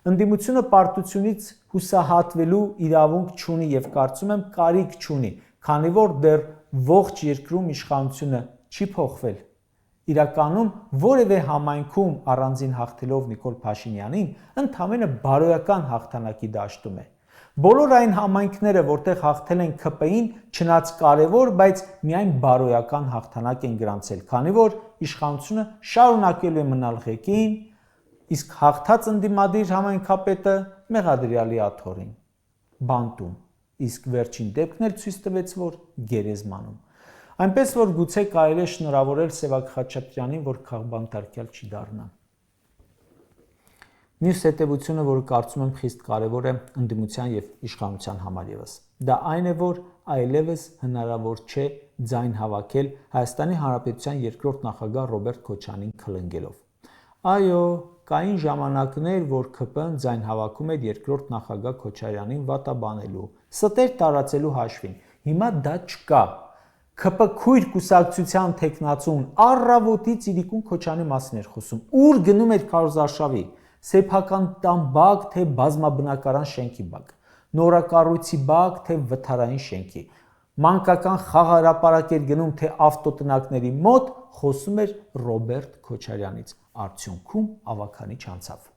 Ընդդիմությունը պարտությունից հուսահատվելու իրավունք չունի եւ կարծում եմ կարիք չունի, քանի որ դեռ ողջ երկրում իշխանությունը չի փոխվել։ Իրականում որևէ համայնքում առանձին հաղթելով Նիկոլ Փաշինյանին ընդամենը բարոյական հաղթանակի դաշտում է։ Բոլոր այն համայնքները, որտեղ հաղթել են ՔՊ-ին, չնայած կարևոր, բայց միայն բարոյական հաղթանակ են գրանցել, քանի որ իշխանությունը շարունակելու է մնալ ղեկին, իսկ հաղթած ընդդիմադիր համայնքապետը մեղադրյալի աթոռին, բանտում, իսկ վերջին դեպքն էլ ցույց տվեց, որ գերեզմանում։ Այնպես որ գուցե կարելի է շնորհավորել Սևակ Խաչատրյանին, որ քաղբանտարկյալ չի դառնա։ Մյուս հետևությունը, որը կարծում եմ խիստ կարևոր է ընդդիմության եւ իշխանության համար եւս, դա այն է, որ այլևս հնարավոր չէ ձայն հավաքել Հայաստանի Հանրապետության երկրորդ նախագահ Ռոբերտ Քոչարյանին քլնգելով։ Այո, կային ժամանակներ, որ ՔՊ-ն ձայն հավաքում էր երկրորդ նախագահ Քոչարյանին վատաբանելու, ստեր տարածելու հաշվին։ Հիմա դա չկա։ ՔՊ քույր կուսակցության տեխնացուն առավոտից Իրիկուն Քոչարյանի մասին էր խոսում։ Ուր գնում էր քարոզարշավի, սեփական տան բակ, թե բազմաբնակարան շենքի բակ, նորակառույցի բակ, թե վթարային շենքի, մանկական խաղահրապարակ էր գնում, թե ավտոտնակների մոտ, խոսում էր Ռոբերտ Քոչարյանից։ Արդյունքում ավագանի չանցավ։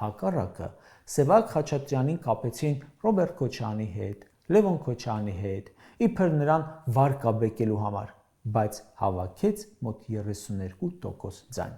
Հակառակը Սևակ Խաչատրյանին կապեցին Ռոբերտ Քոչարյանի հետ, Լևոն Քոչարյանի հետ, իբր նրան վարկաբեկելու համար, բայց հավաքեց մոտ 32% ձայն։